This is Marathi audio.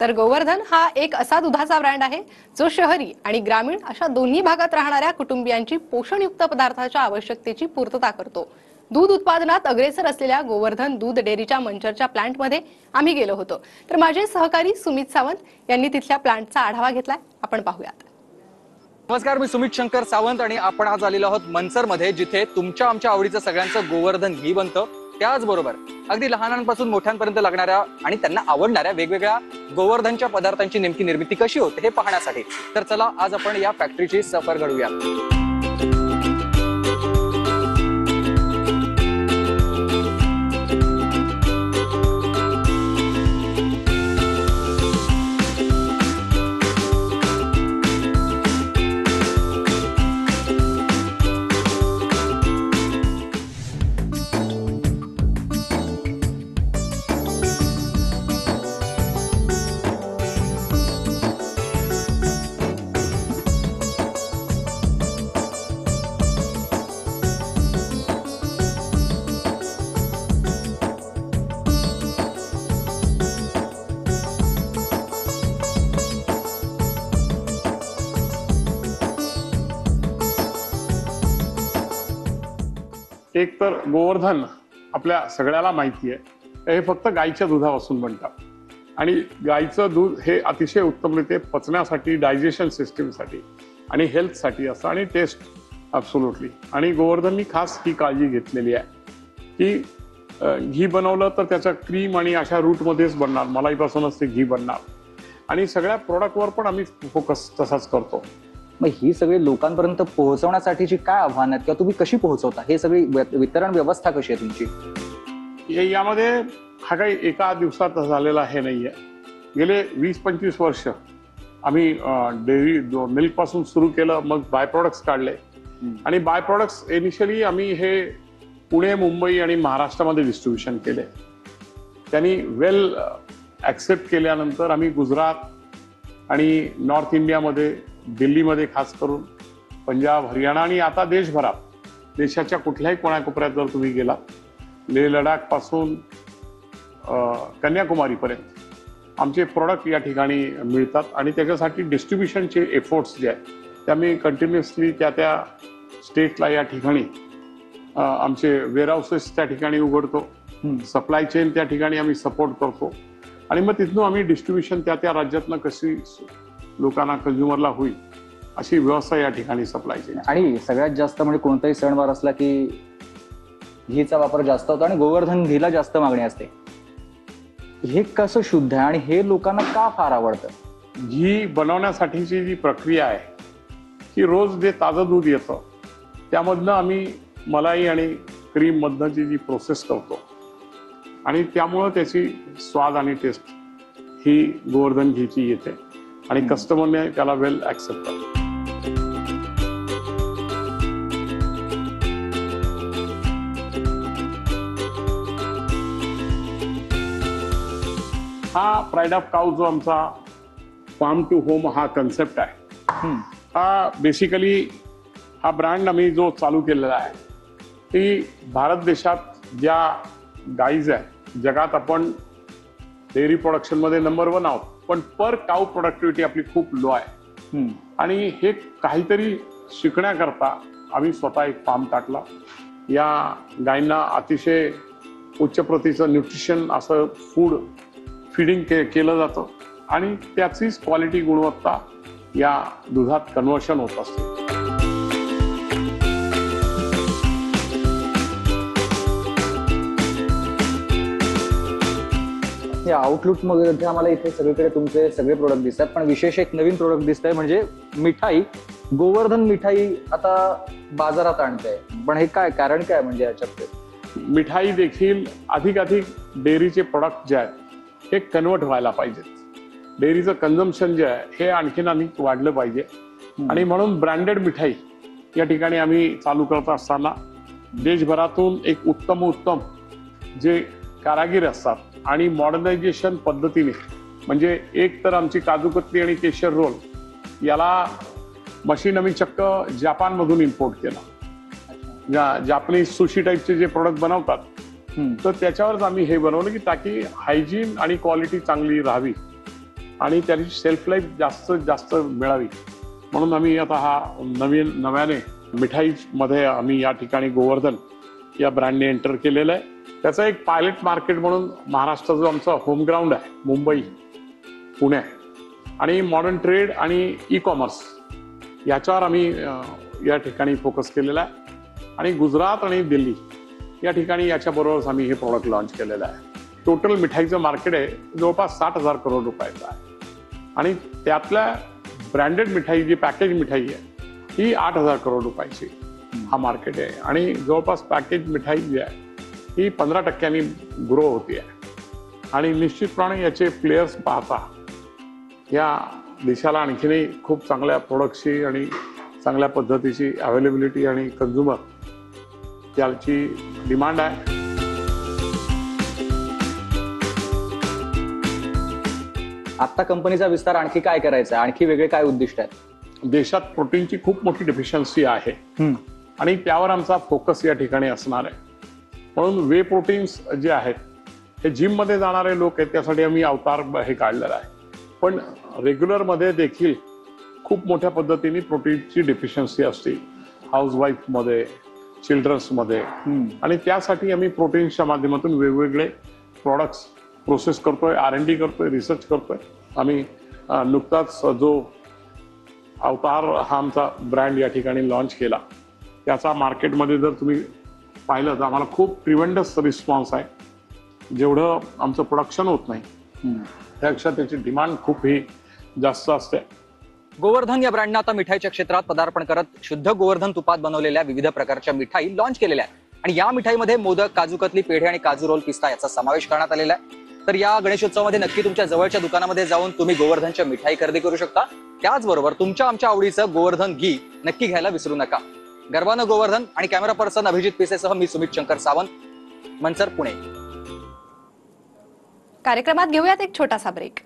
तर गोवर्धन हा एक असा दुधाचा ब्रँड आहे जो शहरी आणि ग्रामीण अशा दोन्ही भागात राहणाऱ्या कुटुंबियांची पोषणयुक्त पदार्थाच्या आवश्यकतेची पूर्तता करतो। दूध उत्पादनात अग्रेसर असलेल्या गोवर्धन दूध डेअरीच्या मंचरच्या प्लांटमध्ये आम्ही गेलो होतो। तर माझे सहकारी सुमित सावंत यांनी तिथल्या प्लांटचा आढावा घेतलाय, आपण पाहूयात। नमस्कार, मी सुमित शंकर सावंत आणि आपण आज आलेलो आहोत मनसरमध्ये, जिथे तुमच्या आमच्या आवडीचं सगळ्यांचं गोवर्धन घी बनतं। त्याचबरोबर अगदी लहानांपासून मोठ्यांपर्यंत लागणाऱ्या आणि त्यांना आवडणाऱ्या वेगवेगळ्या गोवर्धनच्या पदार्थांची नेमकी निर्मिती कशी होते हे पाहण्यासाठी तर चला आज आपण या फॅक्टरीची सफर घडूया। एक तर गोवर्धन आपल्या सगळ्याला माहिती आहे, हे फक्त गाईच्या दुधापासून बनतात आणि गाईचं दूध हे अतिशय उत्तमरित्या पचण्यासाठी, डायजेशन सिस्टीमसाठी आणि हेल्थसाठी असतं आणि टेस्ट ॲब्सोल्युटली। आणि गोवर्धननी खास ही काळजी घेतलेली आहे की घी बनवलं तर त्याचा क्रीम आणि अशा रूटमध्येच बनणार, मलाईपासूनच ते घी बनणार आणि सगळ्या प्रोडक्टवर पण आम्ही फोकस तसाच करतो। मग ही सगळी लोकांपर्यंत पोहोचवण्यासाठीची काय आव्हानं आहेत किंवा तुम्ही कशी पोहोचवता, हे सगळी वितरण व्यवस्था कशी आहे तुमची? यामध्ये हा काही एका दिवसात झालेला हे नाहीये। गेले 20-25 वर्ष आम्ही डेअरी मिल्क पासून सुरू केलं, मग बाय प्रोडक्ट्स काढले आणि बाय प्रोडक्ट्स इनिशियली आम्ही हे पुणे, मुंबई आणि महाराष्ट्रामध्ये डिस्ट्रीब्युशन केले। त्यांनी वेल ॲक्सेप्ट केल्यानंतर आम्ही गुजरात आणि नॉर्थ इंडियामध्ये, दिल्लीमध्ये खास करून, पंजाब, हरियाणा आणि आता देशभरात, देशाच्या कुठल्याही कोणाकोपऱ्यात जर तुम्ही गेला, लेह लडाख पासून कन्याकुमारीपर्यंत आमचे प्रोडक्ट या ठिकाणी मिळतात आणि त्याच्यासाठी डिस्ट्रीब्युशनचे एफर्ट्स जे आहेत ते आम्ही कंटिन्युअसली त्या स्टेटला या ठिकाणी आमचे वेअरहाऊसेस त्या ठिकाणी उघडतो, सप्लाय चेन त्या ठिकाणी आम्ही सपोर्ट करतो आणि मग तिथून आम्ही डिस्ट्रीब्युशन त्या राज्यातनं कशी लोकांना, कंझ्युमरला होईल अशी व्यवस्था या ठिकाणी सप्लाय चेन। आणि सगळ्यात जास्त म्हणजे कोणताही सणवार असला की घीचा वापर जास्त होतो आणि गोवर्धन घीला जास्त मागणी असते। हे कसं शुद्ध आहे आणि हे लोकांना का फार आवडतं? घी बनवण्यासाठीची जी प्रक्रिया आहे की रोज जे ताजं दूध येतं त्यामधनं आम्ही मलाई आणि क्रीम मधनची जी प्रोसेस करतो आणि त्यामुळं त्याची स्वाद आणि टेस्ट ही गोवर्धन घीची येते आणि कस्टमरने त्याला वेल ॲक्सेप्ट करतो। हा प्राईड ऑफ काऊ जो आमचा फार्म टू होम हा कन्सेप्ट आहे, हा बेसिकली हा ब्रँड आम्ही जो चालू केलेला आहे ती भारत देशात ज्या गाईज आहे, जगात आपण डेअरी प्रोडक्शनमध्ये नंबर 1 आहोत, पण पर काऊ प्रोडक्टिव्हिटी आपली खूप लो आहे आणि हे काहीतरी शिकण्याकरता आम्ही स्वतः एक फार्म टाकला। या गायींना अतिशय उच्च प्रतीचं न्यूट्रिशन असं फूड फीडिंग केलं जातं आणि त्याचीच क्वालिटी, गुणवत्ता या दुधात कन्व्हर्शन होत असते। या आउटलुक मध्ये आम्हाला इथे सगळीकडे तुमचे सगळे प्रोडक्ट दिसतात, पण विशेष एक नवीन प्रोडक्ट दिसतंय म्हणजे मिठाई, गोवर्धन मिठाई आता बाजारात आणते, पण हे काय कारण काय म्हणजे याच्यात? मिठाई देखील अधिकाधिक डेअरीचे प्रोडक्ट जे आहेत हे कन्वर्ट व्हायला पाहिजेत। डेअरीचं कन्झम्पशन जे आहे हे आणखीन वाढलं पाहिजे आणि म्हणून ब्रँडेड मिठाई या ठिकाणी आम्ही चालू करत असताना देशभरातून एक उत्तम जे कारागीर असतात आणि मॉडर्नायझेशन पद्धतीने, म्हणजे एक तर आमची काजू कतली आणि केशर रोल याला मशीन आम्ही चक्क जपानमधून इम्पोर्ट केला। जापनीज सुशी टाईपचे जे प्रोडक्ट बनवतात तर त्याच्यावरच आम्ही हे बनवलं की ताकी हायजीन आणि क्वालिटी चांगली राहावी आणि त्याची शेल्फ लाईफ जास्तीत जास्त मिळावी म्हणून आम्ही आता हा नव्याने मिठाईमध्ये आम्ही या ठिकाणी गोवर्धन या ब्रँडने एंटर केलेलं आहे. त्याचं एक पायलट मार्केट म्हणून महाराष्ट्र जो आमचा होम ग्राउंड आहे, मुंबई, पुणे आणि मॉडर्न ट्रेड आणि ई कॉमर्स याच्यावर आम्ही या ठिकाणी फोकस केलेला आहे. आणि गुजरात आणि दिल्ली या ठिकाणी याच्याबरोबरच आम्ही हे प्रॉडक्ट लॉन्च केलेलं आहे. टोटल मिठाईचं मार्केट आहे जवळपास 60,000 करोड रुपयाचं आहे आणि त्यातल्या ब्रँडेड मिठाई जी पॅकेज मिठाई आहे ही 8,000 करोड रुपयाची हा मार्केट आहे. आणि जवळपास पॅकेज मिठाई जी आहे ही 15% ग्रो होती आहे. आणि निश्चितपणे याचे प्लेयर्स पाहता या देशाला आणखीनही खूप चांगल्या प्रोडक्टची आणि चांगल्या पद्धतीची अवेलेबिलिटी आणि कन्झ्युमर याची डिमांड आहे. आता कंपनीचा विस्तार आणखी काय करायचा, आणखी वेगळे काय उद्दिष्ट आहेत? देशात प्रोटीनची खूप मोठी डेफिशियन्सी आहे आणि त्यावर आमचा फोकस या ठिकाणी असणार आहे. म्हणून वे प्रोटीन्स जे आहेत हे जिम मध्ये जाणारे लोक आहेत त्यासाठी आम्ही अवतार हे काढलेलं आहे. पण रेग्युलर मध्ये देखील खूप मोठ्या पद्धतीने प्रोटीनची डेफिशियन्सी असते हाऊसवाईफ मध्ये, चिल्ड्रन्स मध्ये आणि त्यासाठी आम्ही प्रोटीन्सच्या माध्यमातून वेगवेगळे प्रोडक्ट्स प्रोसेस करतोय, R&D करतोय, रिसर्च करतोय. आम्ही नुकताच जो अवतार हा आमचा ब्रँड या ठिकाणी लॉन्च केला त्याचा मार्केटमध्ये जर तुम्ही पाहिलं तर आम्हाला खूप ट्रिमेंडस रिस्पॉन्स आहे. जेवढं आमचं प्रोडक्शन होत नाही त्यापेक्षा त्याची डिमांड खूप ही जास्त असते. गोवर्धन या ब्रँडनं आता मिठाईच्या क्षेत्रात पदार्पण करत शुद्ध गोवर्धन तुपात बनवलेल्या विविध प्रकारच्या मिठाई लॉन्च केलेल्या आहेत आणि या मिठाईमध्ये मोदक, काजू कतली, पेढे आणि काजू रोल, पिस्ता याचा समावेश करण्यात आलेला आहे. तर या गणेशोत्सवामध्ये नक्की तुमच्या जवळच्या दुकानामध्ये जाऊन तुम्ही गोवर्धनच्या मिठाई खरेदी करू शकता. त्याचबरोबर तुमच्या आमच्या आवडीचं गोवर्धन घी नक्की घ्यायला विसरू नका. गर्वानं गोवर्धन आणि कॅमेरा पर्सन अभिजित पिसेसह मी सुमित शंकर सावंत, मंचर, पुणे. कार्यक्रमात घेऊयात एक छोटासा ब्रेक.